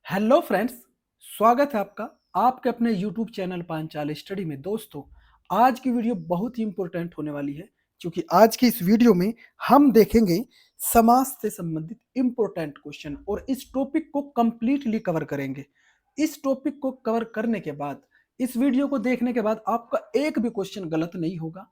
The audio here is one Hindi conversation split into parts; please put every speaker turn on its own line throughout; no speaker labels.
हेलो फ्रेंड्स, स्वागत है आपका आपके अपने यूट्यूब चैनल पांचाल स्टडी में। दोस्तों, आज की वीडियो बहुत ही इंपॉर्टेंट होने वाली है क्योंकि आज की इस वीडियो में हम देखेंगे समाज से संबंधित इंपॉर्टेंट क्वेश्चन और इस टॉपिक को कंप्लीटली कवर करेंगे। इस टॉपिक को कवर करने के बाद, इस वीडियो को देखने के बाद आपका एक भी क्वेश्चन गलत नहीं होगा।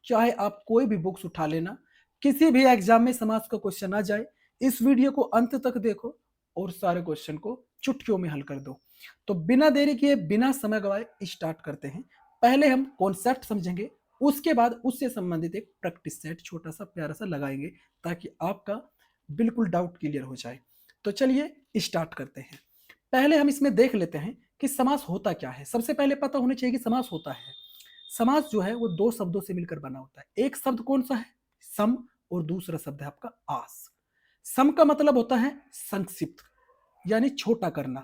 चाहे आप कोई भी बुक्स उठा लेना, किसी भी एग्जाम में समाज का क्वेश्चन आ जाए, इस वीडियो को अंत तक देखो और सारे क्वेश्चन को चुटकियों में हल कर दो। तो बिना देरी किए, बिना समय गवाए स्टार्ट करते हैं। पहले हम कॉन्सेप्ट समझेंगे, उसके बाद उससे संबंधित एक प्रैक्टिस सेट छोटा सा प्यारा सा लगाएंगे ताकि आपका बिल्कुल डाउट क्लियर हो जाए। तो चलिए स्टार्ट करते हैं। पहले हम इसमें देख लेते हैं कि समास होता क्या है। सबसे पहले पता होना चाहिए कि समास होता है, समास जो है वो दो शब्दों से मिलकर बना होता है। एक शब्द कौन सा है? सम। और दूसरा शब्द है आपका आस। सम का मतलब होता है संक्षिप्त यानी छोटा करना,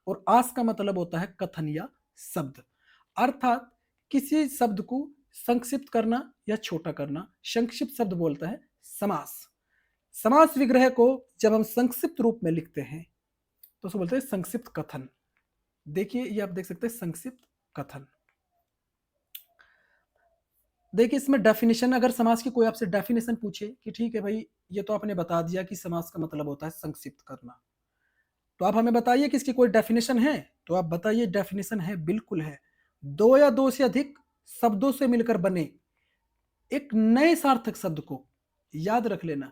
और आस का मतलब होता है कथन या शब्द, अर्थात किसी शब्द को संक्षिप्त करना या छोटा करना, संक्षिप्त शब्द बोलता है समास। समास विग्रह को जब हम संक्षिप्त रूप में लिखते हैं तो उसको बोलते हैं संक्षिप्त कथन। देखिए, ये आप देख सकते हैं संक्षिप्त कथन। देखिए, इसमें डेफिनेशन, अगर समास की कोई आपसे डेफिनेशन पूछे कि ठीक है भाई, ये तो आपने बता दिया कि समास का मतलब होता है संक्षिप्त करना, तो आप हमें बताइए कि इसकी कोई डेफिनेशन है? तो आप बताइए, डेफिनेशन है, बिल्कुल है। दो या दो से अधिक शब्दों से मिलकर बने एक नए सार्थक शब्द को, याद रख लेना,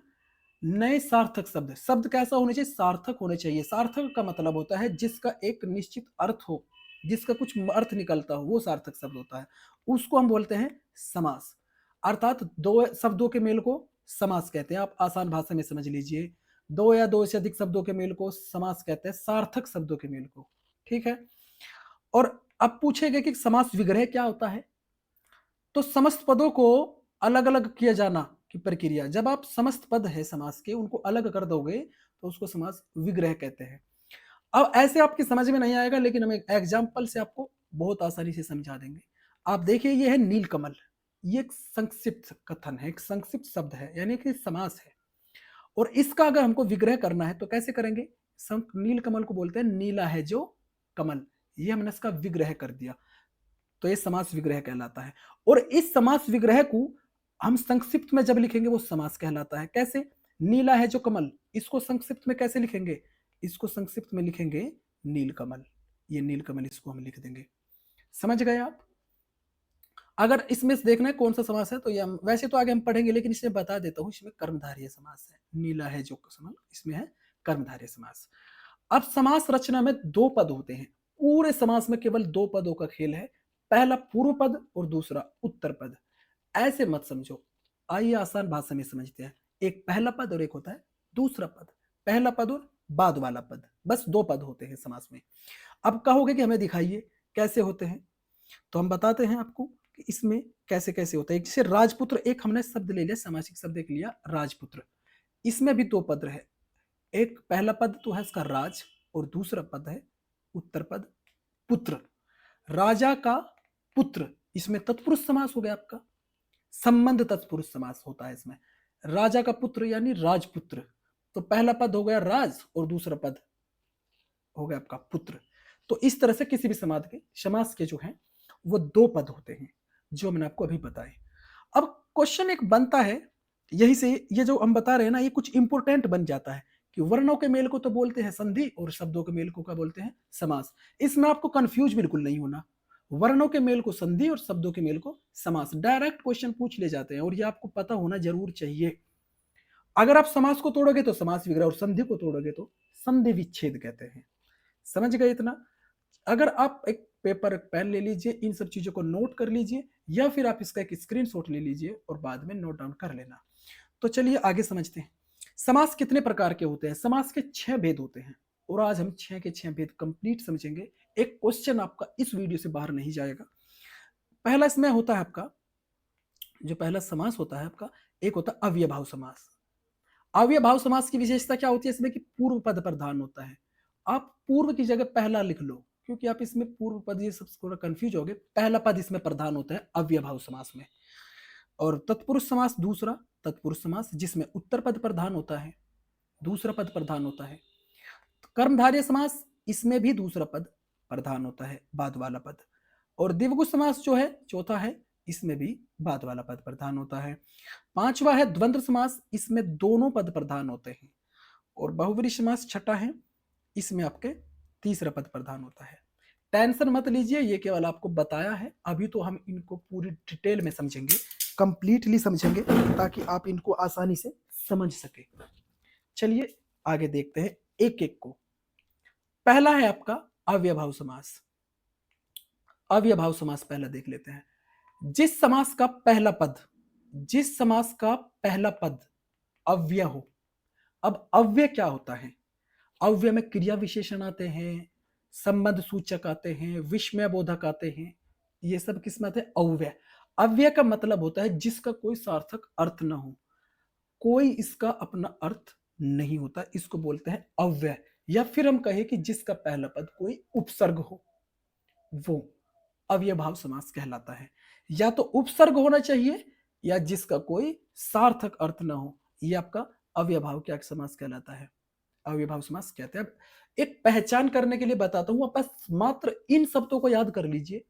नए सार्थक शब्द। शब्द कैसा होना चाहिए? सार्थक होना चाहिए। सार्थक का मतलब होता है जिसका एक निश्चित अर्थ हो, जिसका कुछ अर्थ निकलता हो, वो सार्थक शब्द होता है। उसको हम बोलते हैं समास। अर्थात दो शब्दों के मेल को समास कहते हैं। आप आसान भाषा में समझ लीजिए, दो या दो से अधिक शब्दों के मेल को समास कहते हैं, सार्थक शब्दों के मेल को। ठीक है। और अब पूछेगा कि समास विग्रह क्या होता है? तो समस्त पदों को अलग अलग किया जाना की प्रक्रिया, जब आप समस्त पद है समास के उनको अलग कर दोगे तो उसको समास विग्रह कहते हैं। अब ऐसे आपकी समझ में नहीं आएगा, लेकिन हम एक एग्जाम्पल से आपको बहुत आसानी से समझा देंगे। आप देखिए, ये है नीलकमल। ये एक संक्षिप्त कथन है, एक संक्षिप्त शब्द है, यानी कि समास है। और इसका अगर हमको विग्रह करना है तो कैसे करेंगे? नीलकमल को बोलते हैं नीला है जो कमल, ये हमने इसका विग्रह कर दिया, तो ये समास विग्रह कहलाता है। और इस समास विग्रह को हम संक्षिप्त में जब लिखेंगे वो समास कहलाता है। कैसे? नीला है जो कमल, इसको संक्षिप्त में कैसे लिखेंगे? इसको संक्षिप्त में लिखेंगे नीलकमल। ये नीलकमल इसको हम लिख देंगे। समझ गए आप? अगर इसमें से देखना है कौन सा समास है तो ये वैसे तो आगे हम पढ़ेंगे, लेकिन इसमें बता देता हूं, इसमें कर्मधारय समास है। नीला है जो कमल, इसमें है कर्मधारय समास। अब समास रचना में दो पद होते हैं। पूरे समास में केवल दो पदों का खेल है, पहला पूर्व पद और दूसरा उत्तर पद। ऐसे मत समझो, आइए आसान भाषा में समझते हैं। एक पहला पद और एक होता है दूसरा पद। पहला पद और बाद वाला पद, बस दो पद होते हैं समास में। अब कहोगे कि हमें दिखाइए कैसे होते हैं, तो हम बताते हैं आपको कि इसमें कैसे कैसे होता है। जैसे राजपुत्र, एक हमने शब्द ले लिया, सामासिक शब्द एक लिया राजपुत्र। इसमें भी दो पद है, एक पहला पद तो है इसका राज और दूसरा पद है उत्तर पद पुत्र। राजा का पुत्र, इसमें तत्पुरुष समास हो गया आपका, संबंध तत्पुरुष समास होता है इसमें। राजा का पुत्र यानी राजपुत्र, तो पहला पद हो गया राज और दूसरा पद हो गया आपका पुत्र। तो इस तरह से किसी भी समास के जो हैं वो दो पद होते हैं, जो मैंने आपको अभी बताए। अब क्वेश्चन एक बनता है, यही से ये जो हम बता रहे हैं ना, ये कुछ इंपॉर्टेंट बन जाता है कि वर्णों के मेल को तो बोलते हैं संधि और शब्दों के मेल को क्या बोलते हैं? समास। इसमें आपको कंफ्यूज बिल्कुल नहीं होना, वर्णों के मेल को संधि और शब्दों के मेल को समास। डायरेक्ट क्वेश्चन पूछ ले जाते हैं और ये आपको पता होना जरूर चाहिए। अगर आप समास को तोड़ोगे तो समास विग्रह, और संधि को तोड़ोगे तो संधि विच्छेद कहते हैं। समझ गए इतना? अगर आप एक पेपर एक पेन ले लीजिए, इन सब चीजों को नोट कर लीजिए, या फिर आप इसका एक स्क्रीनशॉट ले लीजिए और बाद में नोट डाउन कर लेना। तो चलिए आगे समझते हैं। समास कितने प्रकार के होते हैं? समास के 6 भेद होते हैं और आज हम 6 के 6 भेद कंप्लीट समझेंगे। एक क्वेश्चन आपका इस वीडियो से बाहर नहीं जाएगा। पहला इसमें होता है आपका, जो पहला समास होता है आपका, एक होता है अव्ययभाव समास। अव्ययभाव समास की विशेषता क्या होती है इसमें? कि पूर्व पद प्रधान होता है। आप पूर्व की जगह पहला लिख लो, क्योंकि आप इसमें पूर्व पद ये सब थोड़ा कंफ्यूज हो गए। पहला पद इसमें प्रधान होता है अव्ययभाव समास में। और तत्पुरुष समास दूसरा, तत्पुरुष समास जिसमें उत्तर पद प्रधान होता है, दूसरा पद प्रधान होता है। कर्मधारय समास इसमें भी दूसरा पद प्रधान होता है, बाद वाला पद। और द्विगु समास जो है चौथा है, इसमें भी बाद वाला पद प्रधान होता है। पांचवा है द्वंद्व समास, इसमें दोनों पद प्रधान होते हैं। और बहुव्रीहि समास छठा है, इसमें आपके तीसरा पद प्रधान होता है। टेंशन मत लीजिए, ये केवल आपको बताया है, अभी तो हम इनको पूरी डिटेल में समझेंगे, कंप्लीटली समझेंगे, ताकि आप इनको आसानी से समझ सके। चलिए आगे देखते हैं एक एक को। पहला है आपका अव्ययभाव समास। अव्ययभाव समास पहला देख लेते हैं। जिस समास का पहला पद, जिस समास का पहला पद अव्यय हो। अब अव्यय क्या होता है? अव्यय में क्रिया विशेषण आते हैं, संबंध सूचक आते हैं, विस्मय बोधक आते हैं, ये सब किस में आते हैं? अव्यय। अव्यय का मतलब होता है जिसका कोई सार्थक अर्थ ना हो, कोई इसका अपना अर्थ नहीं होता, इसको बोलते हैं अव्यय। या फिर हम कहें कि जिसका पहला पद कोई उपसर्ग हो, वो अव्ययभाव समास कहलाता है। या तो उपसर्ग होना चाहिए या जिसका कोई सार्थक अर्थ ना हो, ये आपका अव्ययभाव क्या समास कहलाता है, अव्ययभाव समास कहते हैं। अब एक पहचान करने के लिए बताता हूं, आप बस मात्र इन शब्दों को याद कर लीजिए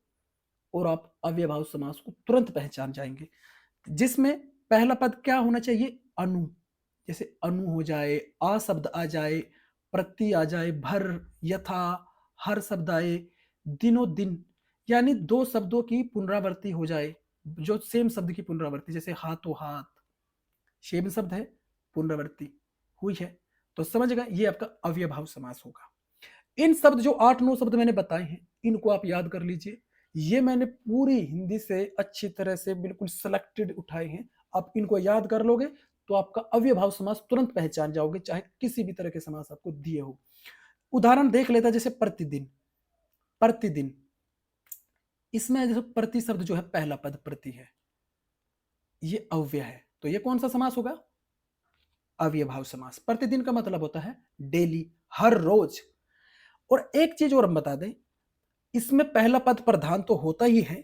और आप अव्ययभाव समास को तुरंत पहचान जाएंगे। जिसमें पहला पद क्या होना चाहिए? अनु। जैसे अनु हो जाए, आ शब्द आ जाए, प्रति आ जाए, भर, यथा, हर शब्द आए, दिनों दिन, यानी दो शब्दों की पुनरावृत्ति हो जाए, जो सेम शब्द की पुनरावृत्ति, जैसे हाथों हाथ, सेम शब्द है, पुनरावृत्ति हुई है, तो समझ गए, ये आपका अव्ययभाव समास होगा। इन शब्द जो 8-9 शब्द मैंने बताए हैं, इनको आप याद कर लीजिए। ये मैंने पूरी हिंदी से अच्छी तरह से बिल्कुल सिलेक्टेड उठाए हैं, आप इनको याद कर लोगे तो आपका अव्ययभाव समास तुरंत पहचान जाओगे, चाहे किसी भी तरह के समास आपको दिए हो। उदाहरण देख लेता है, जैसे प्रतिदिन। प्रतिदिन, इसमें जैसे प्रति शब्द जो है पहला पद प्रति है, ये अव्यय है, तो ये कौन सा समास होगा? अव्ययभाव समास। प्रतिदिन का मतलब होता है डेली, हर रोज। और एक चीज और हम बता दें, इसमें पहला पद प्रधान तो होता ही है,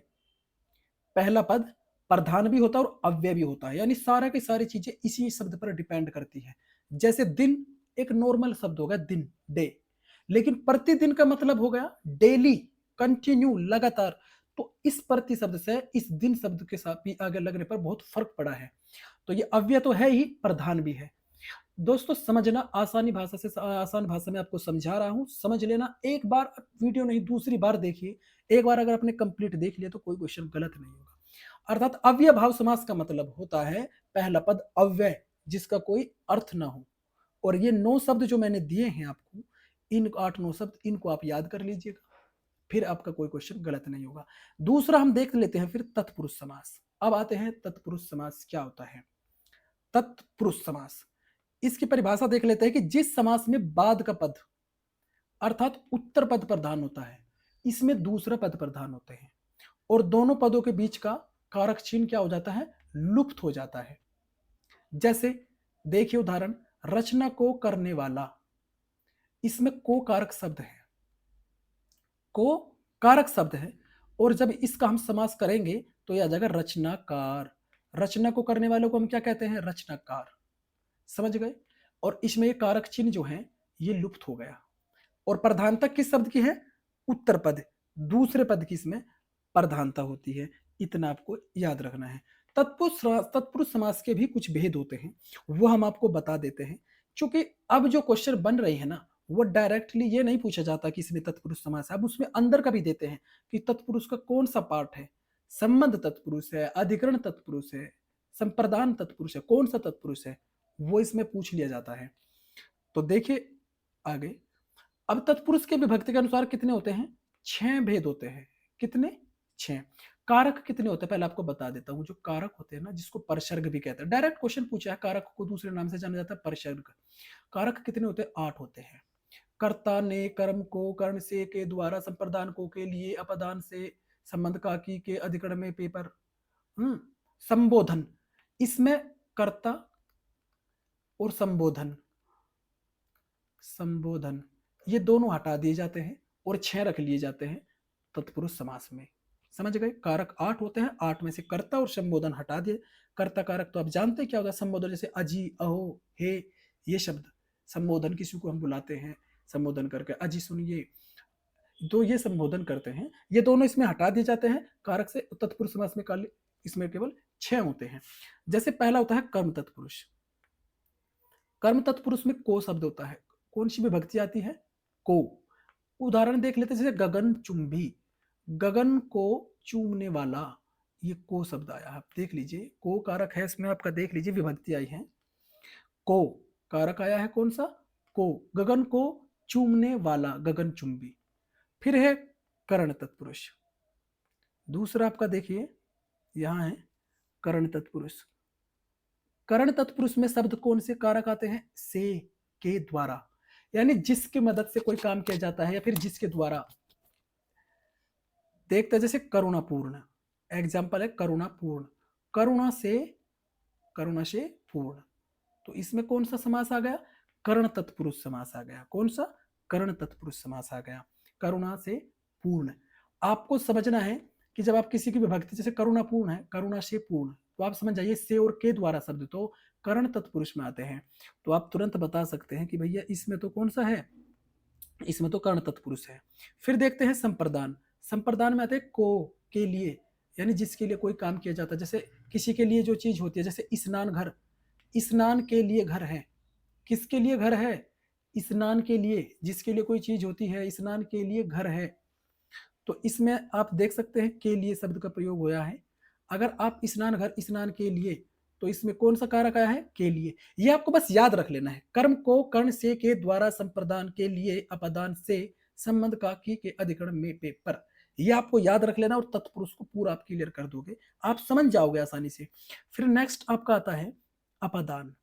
पहला पद प्रधान भी होता है और अव्यय भी होता है, यानी सारा की सारी चीजें इसी शब्द पर डिपेंड करती है। जैसे दिन एक नॉर्मल शब्द होगा, दिन, डे, लेकिन प्रतिदिन का मतलब हो गया डेली, कंटिन्यू, लगातार। तो इस प्रति शब्द से इस दिन शब्द के साथ भी आगे लगने पर बहुत फर्क पड़ा है। तो ये अव्यय तो है ही, प्रधान भी है। दोस्तों समझना, आसानी भाषा से आसान भाषा में आपको समझा रहा हूं, समझ लेना। एक बार वीडियो नहीं, दूसरी बार देखिए। एक बार अगर आपने कंप्लीट देख लिया तो कोई क्वेश्चन गलत नहीं होगा। अर्थात अव्ययभाव समास का मतलब होता है पहला पद अव्यय, जिसका कोई अर्थ ना हो। और ये 9 शब्द जो मैंने दिए हैं आपको, इन 8-9 शब्द, इनको आप याद कर लीजिएगा, फिर आपका कोई क्वेश्चन गलत नहीं होगा। दूसरा हम देख लेते हैं फिर तत्पुरुष समास। अब आते हैं तत्पुरुष समास क्या होता है। तत्पुरुष समास, इसकी परिभाषा देख लेते हैं कि जिस समास में बाद का पद अर्थात उत्तर पद प्रधान होता है, इसमें दूसरा पद प्रधान होते हैं और दोनों पदों के बीच का कारक चिन्ह क्या हो जाता है? लुप्त हो जाता है। जैसे देखिए उदाहरण, रचना को करने वाला, इसमें को कारक शब्द है, को कारक शब्द है, और जब इसका हम समास करेंगे तो यह आ जाएगा रचनाकार। रचना को करने वालों को हम क्या कहते हैं? रचनाकार। समझ गए? और इसमें ये कारक चिन्ह जो है ये लुप्त हो गया। और प्रधानता किस शब्द की है? उत्तर पद, दूसरे पद की इसमें प्रधानता होती है। इतना आपको याद रखना है। तत्पुरुष समास के भी कुछ भेद होते हैं, वो हम आपको बता देते हैं। क्योंकि अब जो क्वेश्चन बन रही है ना, वो डायरेक्टली ये नहीं पूछा जाता कि इसमें तत्पुरुष समास है, अब उसमें अंदर का भी देते हैं कि तत्पुरुष का कौन सा पार्ट है, संबंध तत्पुरुष है, अधिकरण तत्पुरुष है, संप्रदान तत्पुरुष है, कौन सा तत्पुरुष है, वो इसमें पूछ लिया जाता है। तो देखिए आगे, अब तत्पुरुष के विभक्ति के अनुसार कितने होते हैं? 6 भेद होते हैं। कितने? 6। कारक कितने होते हैं पहले आपको बता देता हूं। जो कारक होते हैं ना, जिसको परसर्ग भी कहते हैं, डायरेक्ट क्वेश्चन पूछा है, कारक को दूसरे नाम से जाना जाता है परसर्ग। कारक कितने होते हैं? 8 होते हैं। कर्ता ने कर्म को कर्ण से के द्वारा, संप्रदान को के लिए, अपदान से, संबंध का की के, अधिकरण में पेपर, संबोधन, इसमें कर्ता और संबोधन, संबोधन ये दोनों हटा दिए जाते हैं और 6 रख लिए जाते हैं तत्पुरुष समास में। समझ गए? कारक 8 होते हैं, 8 में से कर्ता और संबोधन हटा दिए। कर्ता कारक तो आप जानते हैं क्या होता है? संबोधन, जैसे अजी, अहो, हे, ये शब्द संबोधन, किसी को हम बुलाते हैं। संबोधन करके, अजी सुनिए, तो ये संबोधन करते हैं। ये दोनों इसमें हटा दिए जाते हैं कारक से। तत्पुरुष समास में इसमें केवल 6 होते हैं। जैसे पहला होता है कर्म तत्पुरुष। कर्म तत्पुरुष में को शब्द होता है। कौन सी विभक्ति आती है? को। उदाहरण देख लेते हैं, जैसे गगन चुंबी, गगन को चूमने वाला, ये को शब्द आया। आप देख लीजिए, को कारक है इसमें, आपका देख लीजिए विभक्ति आई है। को कारक आया है कौन सा? को। गगन को चूमने वाला, गगन चुंबी। फिर है करण तत्पुरुष। दूसरा आपका देखिए यहां है करण तत्पुरुष। करण तत्पुरुष में शब्द कौन से कारक आते हैं? से, के द्वारा, यानी जिसकी मदद से कोई काम किया जाता है या फिर जिसके द्वारा। देखते हैं जैसे करुणापूर्ण, एग्जाम्पल है करुणापूर्ण, करुणा से पूर्ण। तो इसमें कौन सा समास आ गया? कर्ण तत्पुरुष समास आ गया। कौन सा? कर्ण तत्पुरुष समास आ गया, करुणा से पूर्ण। आपको समझना है कि जब आप किसी की विभक्ति, जैसे करुणापूर्ण है, करुणा से पूर्ण, तो आप समझ जाइए से और के द्वारा शब्द तो कर्ण तत्पुरुष में आते हैं। तो आप तुरंत बता सकते हैं कि भैया इसमें तो कौन सा है? इसमें तो कर्ण तत्पुरुष है। फिर देखते हैं संप्रदान। संप्रदान में आते हैं को, के लिए, यानी जिसके लिए कोई काम किया जाता है। जैसे किसी के लिए जो चीज होती है, जैसे स्नान घर, स्नान के लिए घर है। किसके लिए घर है? स्नान के लिए, जिसके लिए कोई चीज होती है, स्नान के लिए घर है। तो इसमें आप देख सकते हैं के लिए शब्द का प्रयोग हुआ है। अगर आप स्नान घर, स्नान के लिए, तो इसमें कौन सा कारक आया है? के लिए। ये आपको बस याद रख लेना है। कर्म को कर्ण से के द्वारा संप्रदान के लिए अपदान से संबंध का की के अधिकरण में पेपर, ये आपको याद रख लेना और तत्पुरुष को पूरा आप क्लियर कर दोगे, आप समझ जाओगे आसानी से। फिर नेक्स्ट आपका आता है अपदान।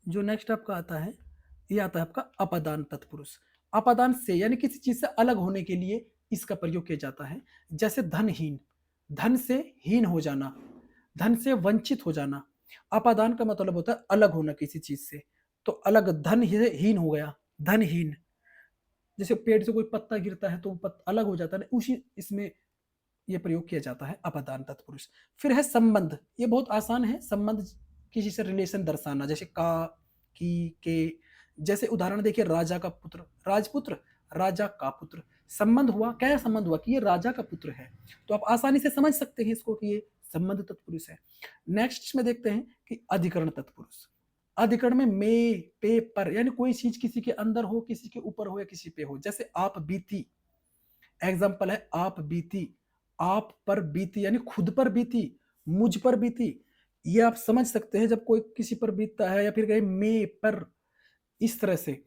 जो नेक्स्ट आपका आता है, ये आता है आपका अपदान तत्पुरुष। अपदान से यानी किसी चीज से अलग होने के लिए इसका प्रयोग किया जाता है। जैसे धनहीन, धन से हीन हो जाना, धन से वंचित हो जाना। अपादान का मतलब होता है अलग होना किसी चीज से। तो अलग, धन हीन हो गया, धनहीन। जैसे पेड़ से कोई पत्ता गिरता है तो अलग हो जाता है, उसी इसमें ये प्रयोग किया जाता है अपादान तत्पुरुष। फिर है संबंध। ये बहुत आसान है, संबंध किसी से रिलेशन दर्शाना, जैसे का, की, के। जैसे उदाहरण देखिए, राजा का पुत्र, राजपुत्र, राजा का पुत्र। संबंध हुआ, क्या संबंध हुआ? कि ये राजा का पुत्र है। तो आप आसानी से समझ सकते हैं इसको कि ये संबंध तत्पुरुष है। नेक्स्ट इसमें देखते हैं कि अधिकरण तत्पुरुष। अधिकरण में में, पे, पर, यानी कोई चीज किसी के अंदर हो, किसी के ऊपर हो या किसी पे हो। जैसे आप बीती, एग्जाम्पल है आप बीती, आप पर बीती यानी खुद पर बीती, मुझ पर बीती। ये आप समझ सकते हैं जब कोई किसी पर बीतता है, या फिर कहीं में, पर, इस तरह से।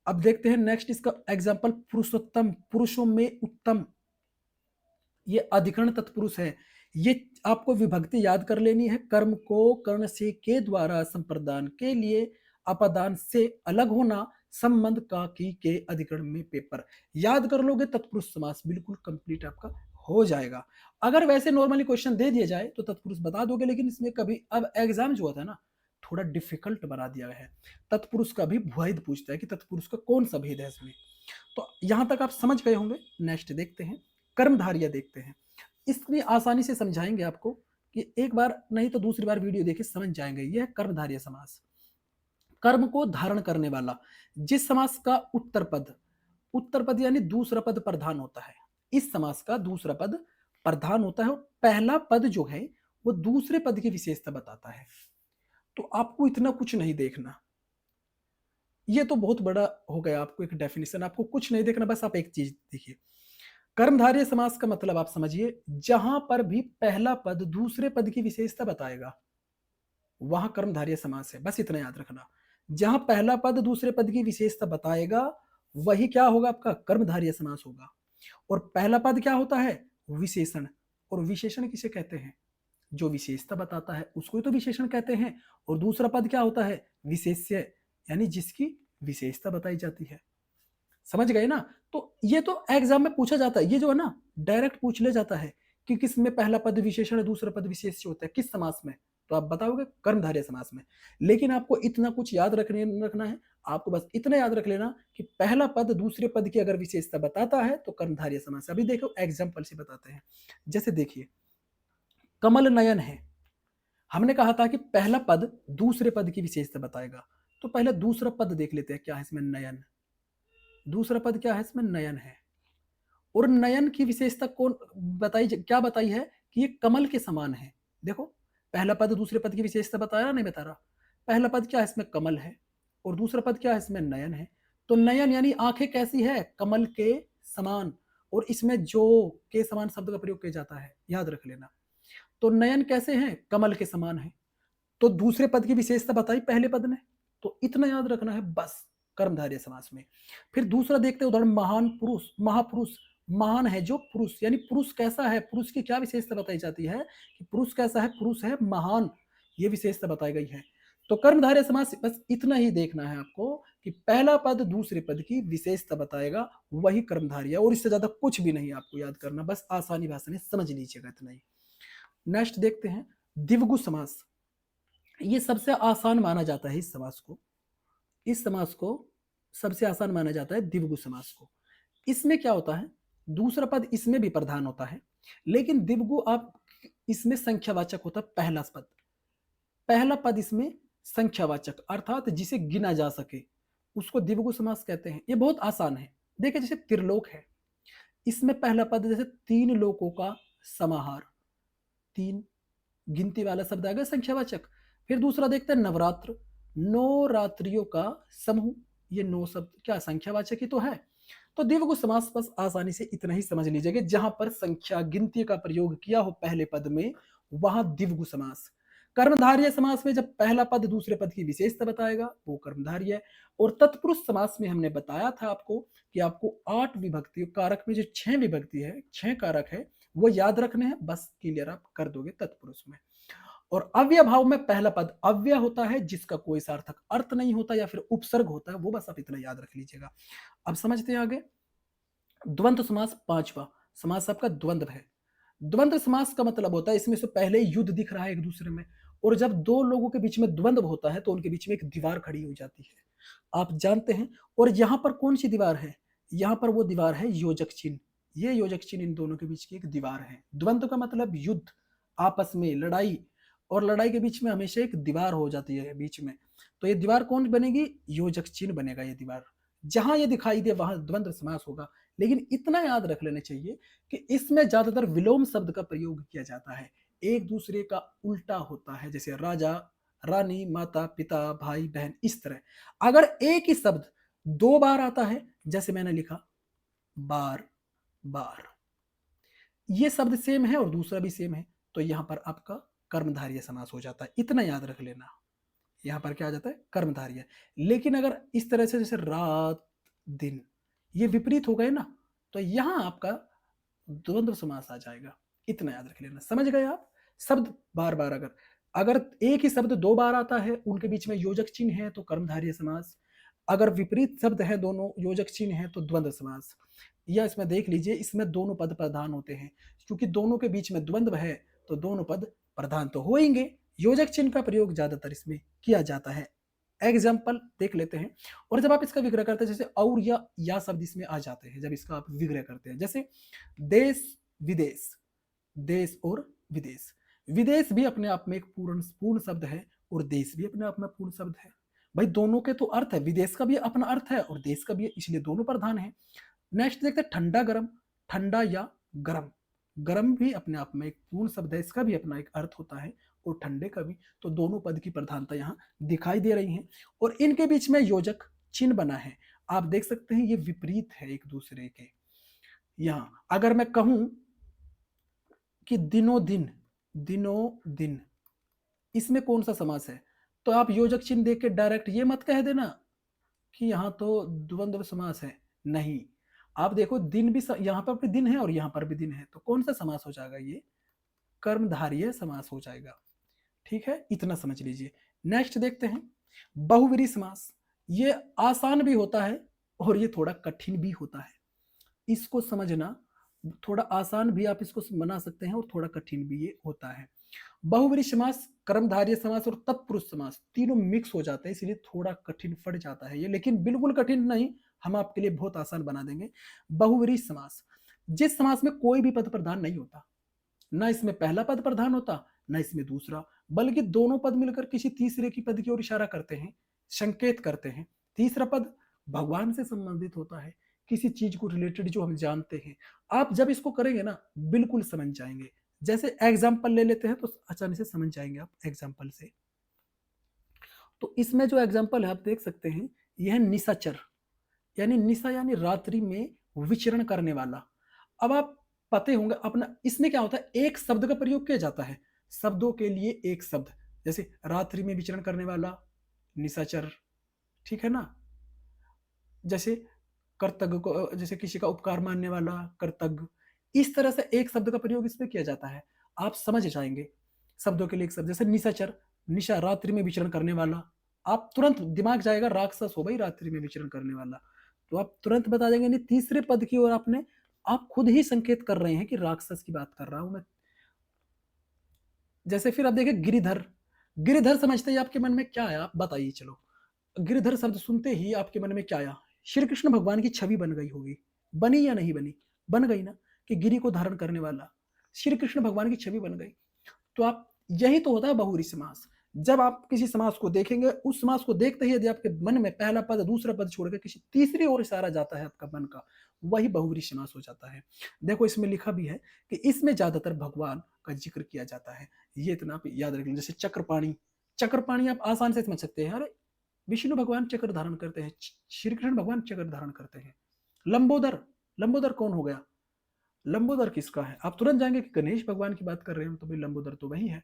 अब देखते हैं नेक्स्ट इसका एग्जाम्पल पुरुषोत्तम, पुरुषों में उत्तम, ये अधिकरण तत्पुरुष है। ये आपको विभक्ति याद कर लेनी है। कर्म को कर्ण से के द्वारा संप्रदान के लिए अपदान से अलग होना, संबंध का की के अधिकरण में पेपर। याद कर लोगे तत्पुरुष समास बिल्कुल कंप्लीट आपका हो जाएगा। अगर वैसे नॉर्मली क्वेश्चन दे दिया जाए तो तत्पुरुष बता दोगे, लेकिन इसमें कभी, अब एग्जाम जो होता है ना, थोड़ा डिफिकल्ट बना दिया है। तत्पुरुष का भी भेद पूछता है कि तत्पुरुष का कौन सा भेद है इसमें। तो यहां तक आप समझ गए होंगे। नेक्स्ट देखते हैं कर्मधारिया, देखते हैं। इसलिए आसानी से समझाएंगे आपको कि एक बार नहीं तो दूसरी बार वीडियो देखे समझ जाएंगे। यह कर्मधारय समास। कर्म को धारण करने वाला, जिस समास का उत्तर पद यानी दूसरा पद प्रधान होता है, इस समास का दूसरा पद प्रधान होता है और पहला पद जो है वो दूसरे पद की विशेषता बताता है। तो आपको इतना कुछ नहीं देखना, ये तो बहुत बड़ा हो गया। आपको एक डेफिनेशन, आपको कुछ नहीं देखना, बस आप एक चीज देखिए। कर्मधारय समास का मतलब आप समझिए, जहां पर भी पहला पद दूसरे पद की विशेषता बताएगा वहां कर्मधारय समास है। बस इतना याद रखना, जहां पहला पद दूसरे पद की विशेषता बताएगा वही क्या होगा? आपका कर्मधारय समास होगा। और पहला पद क्या होता है? विशेषण। और विशेषण किसे कहते हैं? जो विशेषता बताता है उसको ही तो विशेषण कहते हैं। और दूसरा पद क्या होता है? विशेष्य, यानी जिसकी विशेषता बताई जाती है। समझ गए ना? तो ये तो एग्जाम में पूछा जाता है, ये जो है ना डायरेक्ट पूछ ले जाता है कि किस में पहला पद विशेषण है, दूसरा पद विशेष्य होता है, किस समास में? तो आप बताओगे कर्मधारय समास में। लेकिन आपको इतना कुछ याद रखना है, आपको बस इतना याद रख लेना कि पहला पद दूसरे पद की अगर विशेषता बताता है तो कर्मधारय समास। अभी देखो एग्जाम्पल से बताते हैं। जैसे देखिए, कमल नयन है, हमने कहा था कि पहला पद दूसरे पद की विशेषता बताएगा, तो पहले दूसरा पद देख लेते हैं क्या है इसमें, नयन। दूसरा पद क्या है इसमें, नयन है। और नयन की विशेषता कौन बताई, क्या बताई है कि ये कमल के समान है। देखो पहला पद दूसरे पद की विशेषता बताया नहीं बता रहा। पहला पद क्या है इसमें, कमल है, और दूसरा पद क्या है इसमें, नयन है। तो नयन यानी आंखें कैसी है, कमल के समान। और इसमें जो के समान शब्द का प्रयोग किया जाता है, याद रख लेना। तो नयन कैसे हैं, कमल के समान है। तो दूसरे पद की विशेषता बताई पहले पद ने, तो इतना याद रखना है बस कर्मधारय समास में। फिर दूसरा देखते हैं उदाहरण, महान पुरुष, महापुरुष। महान है जो पुरुष, यानी पुरुष कैसा है, पुरुष की क्या विशेषता बताई जाती है कि पुरुष कैसा है, पुरुष है महान, ये विशेषता बताई गई है। तो कर्मधारय समास बस इतना ही देखना है आपको कि पहला पद दूसरे पद की विशेषता बताएगा, वही कर्मधारय, और इससे ज्यादा कुछ भी नहीं आपको याद करना, बस आसानी भाषा में समझ लीजिएगा इतना ही। नेक्स्ट देखते हैं द्विगु समास। ये सबसे आसान माना जाता है इस समास को। इस समास को सबसे आसान माना जाता है द्विगु समास को। इसमें क्या होता है, दूसरा पद इसमें भी प्रधान होता है, लेकिन द्विगु आप इसमें संख्यावाचक होता है पहला पद। पहला पद इसमें संख्यावाचक अर्थात जिसे गिना जा सके, उसको द्विगु समास कहते हैं। ये बहुत आसान है। देखिए जैसे त्रिलोक है, इसमें पहला पद जैसे तीन लोकों का समाहार, तीन गिनती वाला शब्द आ गया संख्यावाचक। फिर दूसरा देखते हैं नवरात्र, नौ रात्रियों का समूह, ये नौ शब्द क्या संख्यावाचक ही तो है। तो द्विगु समास बस आसानी से इतना ही समझ लीजिएगा, जहां पर संख्या गिनती का प्रयोग किया हो पहले पद में, वहां द्विगु समास। कर्मधारय समास में जब पहला पद दूसरे पद की विशेषता बताएगा वो कर्मधारय। और तत्पुरुष समास में हमने बताया था आपको कि आपको 8 विभक्ति कारक में जो 6 विभक्ति है, 6 कारक है, वो याद रखने हैं, बस क्लियर आप कर दोगे तत्पुरुष में। और अव्यय भाव में पहला पद अव्यय होता है जिसका कोई सार्थक अर्थ नहीं होता या फिर उपसर्ग होता है, वो बस आप इतना याद रख लीजिएगा। अब समझते हैं आगे। द्वंद्व समास पांचवा समास आपका द्वंद्व है। द्वंद्व समास का मतलब होता है इसमें से पहले युद्ध दिख रहा है एक दूसरे में, और जब दो लोगों के बीच में द्वंद्व होता है तो उनके बीच में एक दीवार खड़ी हो जाती है, आप जानते हैं। और यहां पर कौन सी दीवार है, यहां पर वो दीवार है योजक चिन्ह। ये योजक चिन्ह इन दोनों के बीच की एक दीवार है। द्वंद्व का मतलब युद्ध, आपस में लड़ाई, और लड़ाई के बीच में हमेशा एक दीवार हो जाती है बीच में। तो ये दीवार कौन बनेगी, योजक चिन्ह बनेगा। ये दीवार जहां ये दिखाई दे वहां द्वंद्व समास होगा। लेकिन इतना याद रख लेना चाहिए कि इसमें ज्यादातर विलोम शब्द का प्रयोग किया जाता है, एक दूसरे का उल्टा होता है, जैसे राजा रानी, माता पिता, भाई बहन, इस तरह। अगर एक ही शब्द 2 बार आता है, जैसे मैंने लिखा बार बार, ये शब्द सेम है और दूसरा भी सेम है, तो यहां पर आपका कर्मधारय समास हो जाता है। इतना याद रख लेना, यहां पर क्या आ जाता है, कर्मधारय। लेकिन अगर इस तरह से जैसे रात दिन, ये विपरीत हो गए ना, तो यहां आपका द्वंद्व समास आ जाएगा। इतना याद रख लेना, समझ गए आप। शब्द बार बार अगर अगर एक ही शब्द 2 बार आता है, उनके बीच में योजक चिन्ह है, तो कर्मधारय समास। अगर विपरीत शब्द है, दोनों योजक चिन्ह है, तो द्वंद्व समास। या इसमें देख लीजिए, इसमें दोनों पद प्रधान होते हैं, क्योंकि दोनों के बीच में द्वंद्व है तो दोनों पद प्रधान तो होंगे। योजक चिन्ह का प्रयोग ज्यादातर इसमें किया जाता है। एग्जाम्पल देख लेते हैं। और जब आप इसका विग्रह करते हैं, जैसे और या शब्द इसमें आ जाते हैं जब इसका आप विग्रह करते हैं, जैसे देश विदेश, देश और विदेश। विदेश भी अपने आप में एक पूर्ण शब्द है, और देश भी अपने आप में पूर्ण शब्द है। भाई दोनों के तो अर्थ है, विदेश का भी अपना अर्थ है और देश का भी है, इसलिए दोनों प्रधान है। नेक्स्ट देखते हैं ठंडा गरम, ठंडा या गरम। गरम भी अपने आप में एक पूर्ण शब्द है, इसका भी अपना एक अर्थ होता है, और ठंडे का भी। तो दोनों पद की प्रधानता यहाँ दिखाई दे रही है, और इनके बीच में योजक चिन्ह बना है। आप देख सकते हैं ये विपरीत है एक दूसरे के। यहां अगर मैं कहूं कि दिनों दिन, दिनों दिन, इसमें कौन सा समास है, तो आप योजक चिन्ह देख के डायरेक्ट ये मत कह देना कि यहां तो द्वंद्व समास है। नहीं, आप देखो दिन भी यहां पर भी दिन है और यहां पर भी दिन है, तो कौन सा समास हो जाएगा, ये कर्मधारय समास हो जाएगा। ठीक है, इतना समझ लीजिए। नेक्स्ट देखते हैं बहुव्रीहि समास। ये आसान भी होता है और ये थोड़ा कठिन भी होता है। इसको समझना, थोड़ा आसान भी आप इसको बना सकते हैं और थोड़ा कठिन भी ये होता है। बहुव्रीहि समास, कर्मधारय समास और तत्पुरुष समास तीनों मिक्स हो जाते हैं, इसलिए थोड़ा कठिन पड़ जाता है ये, लेकिन बिल्कुल कठिन नहीं, हम आपके लिए बहुत आसान बना देंगे। बहुव्रीहि समास, जिस समास में कोई भी पद प्रधान नहीं होता, ना इसमें पहला पद प्रधान होता, ना इसमें दूसरा, बल्कि दोनों पद मिलकर किसी तीसरे की पद की ओर इशारा करते हैं, संकेत करते हैं। तीसरा पद भगवान से संबंधित होता है, किसी चीज को रिलेटेड जो हम जानते हैं। आप जब इसको करेंगे ना बिल्कुल समझ जाएंगे। जैसे एग्जाम्पल ले लेते हैं तो आसानी से समझ जाएंगे आप एग्जाम्पल से। तो इसमें जो एग्जाम्पल है आप देख सकते हैं, यह निशाचर, यानी निशा यानी रात्रि में विचरण करने वाला। अब आप पते होंगे अपना, इसमें क्या होता है, एक शब्द का प्रयोग किया जाता है, शब्दों के लिए एक शब्द। जैसे रात्रि में विचरण करने वाला निशाचर, ठीक है ना। जैसे कर्तव्य को, जैसे किसी का उपकार मानने वाला कर्तव्य, इस तरह से एक शब्द का प्रयोग इसमें किया जाता है। आप समझ जाएंगे शब्दों के लिए एक शब्द। जैसे निशाचर, निशा रात्रि में विचरण करने वाला, आप तुरंत दिमाग जाएगा राक्षस हो भाई रात्रि में विचरण करने वाला, तो आप तुरंत बता देंगे। नहीं, तीसरे पद की ओर आपने, आप खुद ही संकेत कर रहे हैं कि राक्षस की बात कर रहा हूं मैं। जैसे फिर आप देखिए गिरिधर, गिरिधर समझते ही आपके मन में क्या आया, आप बताइए। चलो, गिरधर शब्द सुनते ही आपके मन में क्या आया? श्री कृष्ण भगवान की छवि बन गई होगी, बनी या नहीं बनी? बन गई ना, कि गिरी को धारण करने वाला श्री कृष्ण भगवान की छवि बन गई। तो आप, यही तो होता है बहुव्रीहि समास। जब आप किसी समास को देखेंगे, उस समास को देखते ही यदि आपके मन में पहला पद दूसरा पद छोड़कर किसी तीसरी ओर इशारा जाता है आपका मन का, वही बहुव्रीहि समास हो जाता है। देखो इसमें लिखा भी है कि इसमें ज्यादातर भगवान का जिक्र किया जाता है, ये इतना आप याद रख लें। जैसे चक्रपाणी, चक्रपाणी आप आसान से समझ सकते हैं, अरे विष्णु भगवान चक्र धारण करते हैं, श्री कृष्ण भगवान चक्र धारण करते हैं। लंबोदर, लंबोदर कौन हो गया? लंबोदर किसका है? आप तुरंत जाएंगे कि गणेश भगवान की बात कर रहे हैं, तो भाई लंबोदर तो वही है।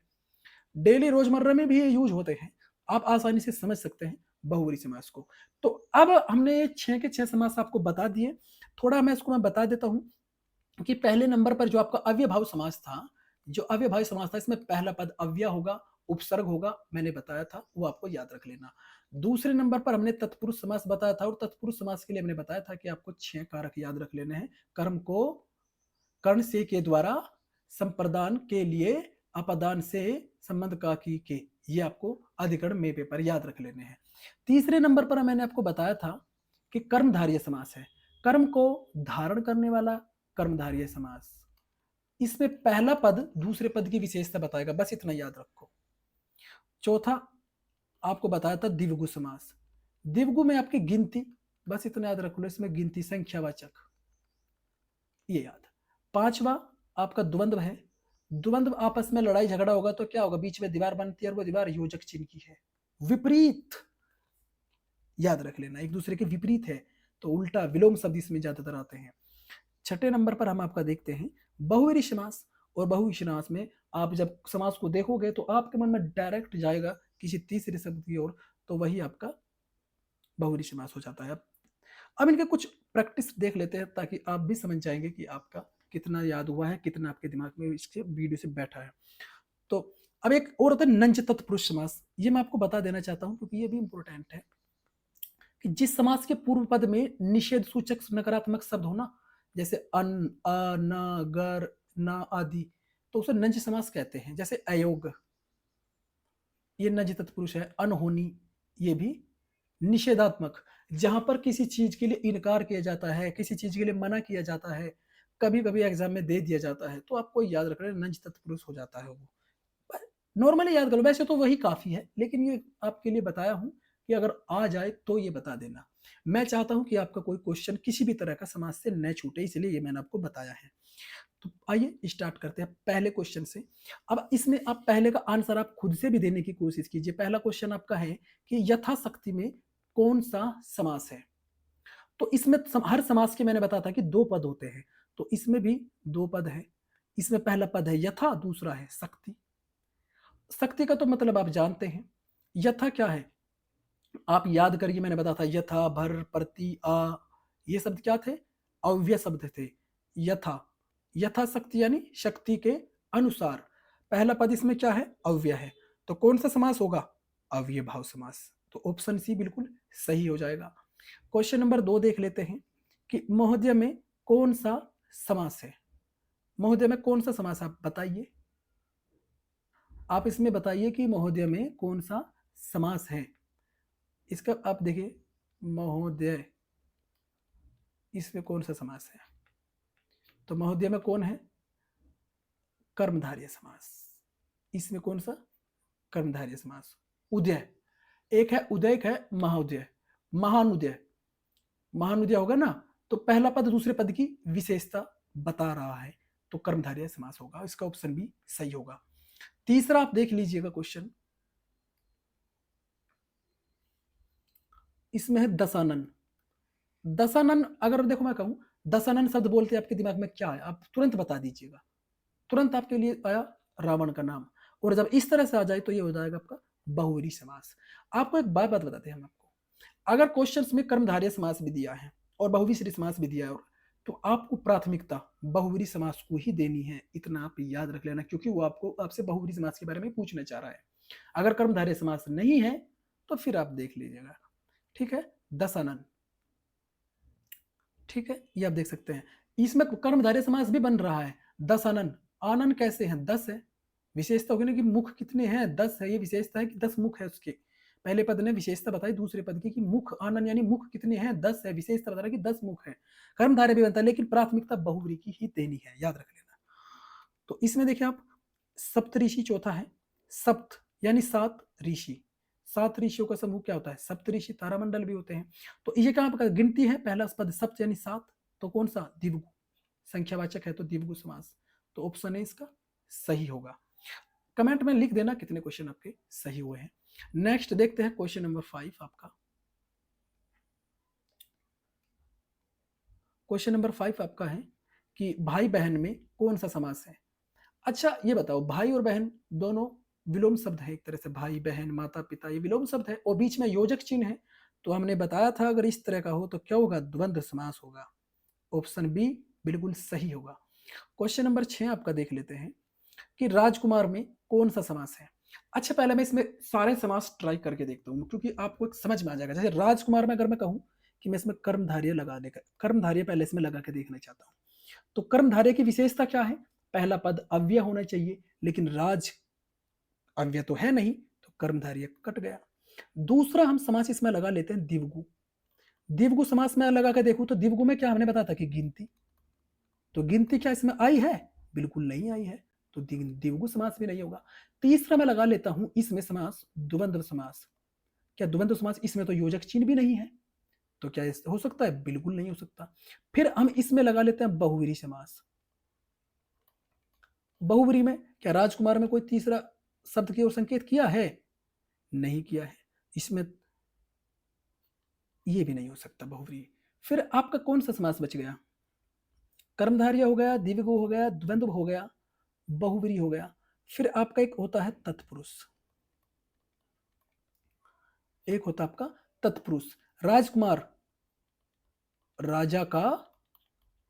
डेली रोजमर्रा में भी ये यूज होते हैं, आप आसानी से समझ सकते हैं बहुव्रीहि समास को। तो अब हमने 6 के 6 समास आपको बता दिए। थोड़ा मैं बता देता हूं कि पहले नंबर पर जो आपका अव्ययभाव समास था, जो अव्ययभाव समास था, इसमें पहला पद अव्यय होगा, उपसर्ग होगा, मैंने बताया था, वो आपको याद रख लेना। दूसरे नंबर पर हमने तत्पुरुष समास बताया था, और तत्पुरुष समास के लिए हमने बताया था कि आपको 6 कारक याद रख लेने हैं। कर्म को कर्ण से के द्वारा, संप्रदान के लिए अपदान से संबंध का की के, ये आपको अधिकरण में पेपर याद रख लेने हैं। तीसरे नंबर पर मैंने आपको बताया था कि कर्मधारय समास है, कर्म को धारण करने वाला कर्मधारय समास। इसमें पहला पद दूसरे पद की विशेषता बताएगा, बस इतना याद रखो। चौथा आपको बताया था द्विगु समास, द्विगु में आपकी गिनती, बस इतना याद रख लो, इसमें गिनती संख्यावाचक, ये याद। पांचवा आपका द्वंद्व है, द्वंद्व आपस में लड़ाई झगड़ा होगा तो क्या होगा, बीच में दीवार बनती है और वो दीवार योजक चिन्ह की है। विपरीत याद रख लेना, एक दूसरे के विपरीत है, तो उल्टा विलोम शब्द इसमें ज्यादातर आते हैं। छठे नंबर पर हम आपका देखते हैं बहुव्रीहि समास, और बहुव्रीहि समास में आप जब समास को देखोगे तो आपके मन में डायरेक्ट जाएगा किसी तीसरे शब्द की ओर, तो वही आपका बहुव्रीहि समास हो जाता है। अब इनके कुछ प्रैक्टिस देख लेते हैं, ताकि आप भी समझ जाएंगे कि आपका कितना याद हुआ है, कितना आपके दिमाग में इसके वीडियो से बैठा है। तो अब एक और होता है नंज तत्पुरुष समास, ये मैं आपको बता देना चाहता हूं क्योंकि ये भी इंपॉर्टेंट है, कि जिस समास के पूर्व पद में निषेध सूचक नकारात्मक शब्द हो ना, जैसे अन, अ, न, गर, न आदि, तो उसे नंज समास कहते हैं। जैसे अयोग, ये नंज तत्पुरुष है। अनहोनी, ये भी निषेधात्मक, जहां पर किसी चीज के लिए इनकार किया जाता है, किसी चीज के लिए मना किया जाता है, कभी कभी एग्जाम में दे दिया जाता है, तो आपको याद रखना नंज तत्पुरुष हो जाता है वो। नॉर्मली याद करो, वैसे तो वही काफी है, लेकिन ये आपके लिए बताया हूं कि अगर आ जाए तो ये बता देना। मैं चाहता हूं कि आपका कोई क्वेश्चन किसी भी तरह का समाज से न छूटे, इसलिए ये मैंने आपको बताया है। तो आइए स्टार्ट करते हैं पहले क्वेश्चन से। अब इसमें आप पहले का आंसर आप खुद से भी देने की कोशिश कीजिए। पहला क्वेश्चन आपका है कि यथाशक्ति में कौन सा समास है? तो इसमें हर समास के मैंने बताया था कि 2 पद होते हैं, तो इसमें भी 2 पद है। इसमें पहला पद है यथा, दूसरा है शक्ति। शक्ति का तो मतलब आप जानते हैं। यथा क्या है, आप याद करिए, मैंने बताया था यथा, भर, प्रति, आ, ये शब्द क्या थे? अव्यय शब्द थे। यथा, यथा शक्ति यानी शक्ति के अनुसार। पहला पद इसमें क्या है? अव्यय है। तो कौन सा समास होगा? अव्यय भाव समास। तो ऑप्शन सी बिल्कुल सही हो जाएगा। क्वेश्चन नंबर 2 देख लेते हैं कि महोदय में कौन सा समास है? महोदय में कौन सा समास, आप बताइए। आप इसमें बताइए कि महोदय में कौन सा समास है। इसका आप देखिए, महोदय, इसमें कौन सा समास है? तो महोदय में कौन है? कर्मधारय समास। इसमें कौन सा? कर्मधारय समास। उदय, एक है उदय, एक है महाउदय, महानुदय। महानुदय होगा ना, तो पहला पद दूसरे पद की विशेषता बता रहा है, तो कर्मधारय समास होगा। इसका ऑप्शन भी सही होगा। तीसरा आप देख लीजिएगा क्वेश्चन, इसमें है दशानन। दशानन, अगर देखो मैं कहूं दशानन शब्द बोलते आपके दिमाग में क्या है, आप तुरंत बता दीजिएगा। तुरंत आपके लिए आया रावण का नाम, और जब इस तरह से आ जाए तो ये हो जाएगा आपका बहुव्रीहि समास। आपको एक बात बताते हैं हम आपको, अगर क्वेश्चन में कर्मधारय समास भी दिया है और बहुव्रीहि समास भी दिया है, तो आपको प्राथमिकता बहुव्रीहि समास को ही देनी है, इतना आप याद रख लेना, क्योंकि वो आपको आपसे बहुव्रीहि समास के बारे में पूछना चाह रहा है। अगर कर्मधारय समास नहीं है तो फिर आप देख लीजिएगा। ठीक है, दशानन। ठीक है, ये आप देख सकते हैं, इसमें कर्मधारय समास भी बन रहा है। दशानन, आनन कैसे है, 10 है, विशेषता होगी ना कि मुख कितने हैं, 10 है, ये विशेषता है कि 10 मुख है उसके। पहले पद ने विशेषता बताई दूसरे पद की कि मुख आनन यानी मुख कितने हैं, 10 है, विशेषता बता रहा है कि 10 मुख है। कर्मधारय भी बनता है, लेकिन प्राथमिकता बहुव्रीहि की ही देनी है, याद रख लेना। तो इसमें देखिए आप, सप्तऋषि चौथा है, सप्त यानी 7 ऋषि, 7 ऋषियों का समूह क्या होता है, सप्तऋषि, तारामंडल भी होते हैं। तो ये क्या आपका गिनती है, पहला पद सप्त यानी 7, तो कौन सा, द्विगु, संख्यावाचक है तो द्विगु समास, तो ऑप्शन है इसका सही होगा। कमेंट में लिख देना कितने क्वेश्चन आपके सही हुए हैं। नेक्स्ट देखते हैं क्वेश्चन नंबर 5 आपका। क्वेश्चन नंबर 5 आपका है कि भाई बहन में कौन सा समास है। अच्छा ये बताओ, भाई और बहन दोनों विलोम शब्द है, एक तरह से भाई बहन माता पिता ये विलोम शब्द है, और बीच में योजक चिन्ह है, तो हमने बताया था अगर इस तरह का हो तो क्या होगा, द्वंद्व समास होगा। ऑप्शन बी बिल्कुल सही होगा। क्वेश्चन नंबर 6 आपका देख लेते हैं कि राजकुमार में कौन सा समास है। अच्छा पहले मैं इसमें सारे समास ट्राई करके देखता हूँ, क्योंकि आपको एक समझ में आ जाएगा। जैसे राजकुमार में अगर मैं कहूँ कि मैं इसमें कर्मधारय लगा देकर, कर्मधारय पहले इसमें लगा के देखना चाहता हूँ, तो कर्मधारय की विशेषता क्या है, पहला पद अव्यय होना चाहिए, लेकिन राज अव्यय तो है नहीं, तो कर्मधारय कट गया। दूसरा हम समास इसमें लगा लेते हैं द्विगु। द्विगु समास में लगा के देखूं तो द्विगु में क्या हमने बताया था कि गिनती, तो गिनती क्या इसमें आई है, बिल्कुल नहीं आई है, तो द्विगु समास भी नहीं होगा। तीसरा मैं लगा लेता हूं इसमें समास द्वंद्व समास। क्या द्वंद्व समास, इसमें तो योजक चिन्ह भी नहीं है, तो क्या हो सकता है, बिल्कुल नहीं हो सकता। फिर हम इसमें लगा लेते हैं बहुव्रीहि समास। बहुव्रीहि में क्या राजकुमार में कोई तीसरा शब्द की ओर संकेत किया है, नहीं किया है, इसमें ये भी नहीं हो सकता बहुव्रीहि। फिर आपका कौन सा समास बच गया, कर्मधारय हो गया, द्विगु हो गया, द्वंद्व हो गया, बहुव्रीहि हो गया। फिर आपका एक होता है तत्पुरुष, एक होता आपका तत्पुरुष। राजकुमार, राजा का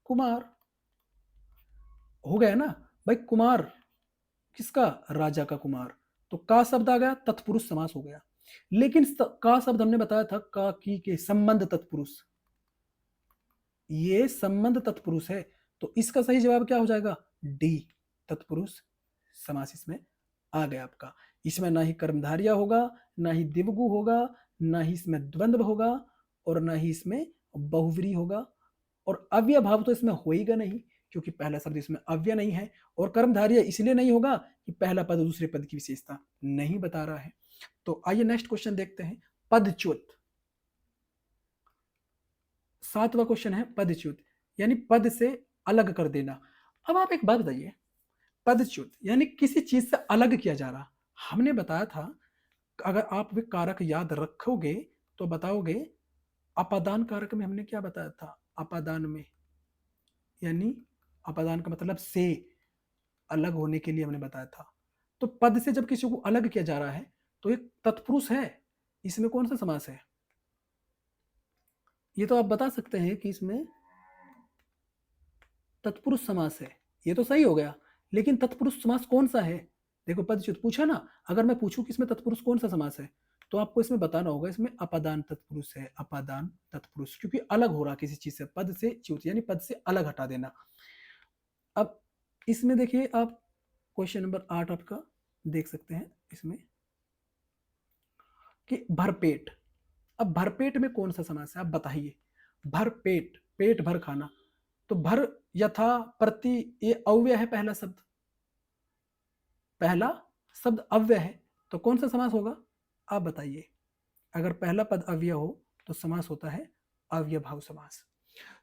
कुमार, हो गया ना भाई, कुमार किसका, राजा का कुमार, तो का शब्द आ गया, तत्पुरुष समास हो गया। लेकिन का शब्द हमने बताया था का की के संबंध तत्पुरुष, ये संबंध तत्पुरुष है, तो इसका सही जवाब क्या हो जाएगा, डी, तत्पुरुष समास इसमें आ गया आपका। इसमें ना ही कर्मधारय होगा, ना ही द्विगु होगा, ना ही इसमें द्वंद्व होगा, और ना ही इसमें बहुव्रीहि होगा, और अव्यय भाव तो इसमें होएगा नहीं, क्योंकि पहला शब्द इसमें अव्यय नहीं है, और कर्मधारय इसलिए नहीं होगा कि पहला पद दूसरे पद की विशेषता नहीं बता रहा है। तो आइए नेक्स्ट क्वेश्चन देखते हैं, पदच्युत। 7वां क्वेश्चन है पदच्युत, यानी पद से अलग कर देना। अब आप एक बात बताइए, पदच्युत यानी किसी चीज से अलग किया जा रहा। हमने बताया था, अगर आप वे कारक याद रखोगे तो बताओगे, अपादान कारक में हमने क्या बताया था, अपादान में यानी अपादान का मतलब से अलग होने के लिए हमने बताया था। तो पद से जब किसी को अलग किया जा रहा है तो एक तत्पुरुष है, इसमें कौन सा समास है, ये तो आप बता सकते हैं कि इसमें तत्पुरुष समास है, ये तो सही हो गया। लेकिन तत्पुरुष समास कौन सा है, देखो पदच्युत पूछा ना, अगर मैं पूछूं कि इसमें तत्पुरुष कौन सा समास है, तो आपको इसमें बताना होगा इसमें अपादान तत्पुरुष है, अपादान तत्पुरुष, क्योंकि अलग हो रहा किसी चीज से, पद से च्युत यानी पद से अलग हटा देना। अब इसमें देखिए आप क्वेश्चन नंबर 8 आपका देख सकते हैं इसमें कि भरपेट। अब भरपेट में कौन सा समास है, आप बताइए। भरपेट, पेट भर खाना, तो भर यथा प्रति ये अव्यय है, पहला शब्द, पहला शब्द अव्यय है, तो कौन सा समास होगा, आप बताइए। अगर पहला पद अव्यय हो तो समास होता है अव्ययभाव समास।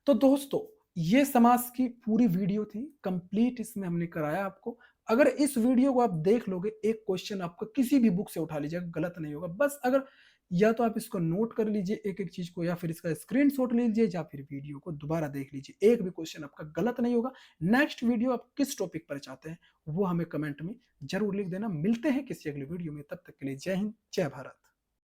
तो दोस्तों ये समास की पूरी वीडियो थी, कंप्लीट इसमें हमने कराया आपको। अगर इस वीडियो को आप देख लोगे, एक क्वेश्चन आपका किसी भी बुक से उठा लीजिएगा, गलत नहीं होगा। बस अगर या तो आप इसको नोट कर लीजिए एक एक चीज को, या फिर इसका स्क्रीनशॉट ले लीजिए, या फिर वीडियो को दोबारा देख लीजिए, एक भी क्वेश्चन आपका गलत नहीं होगा। नेक्स्ट वीडियो आप किस टॉपिक पर चाहते हैं वो हमें कमेंट में जरूर लिख देना। मिलते हैं किसी अगले वीडियो में, तब तक के लिए जय हिंद, जय भारत।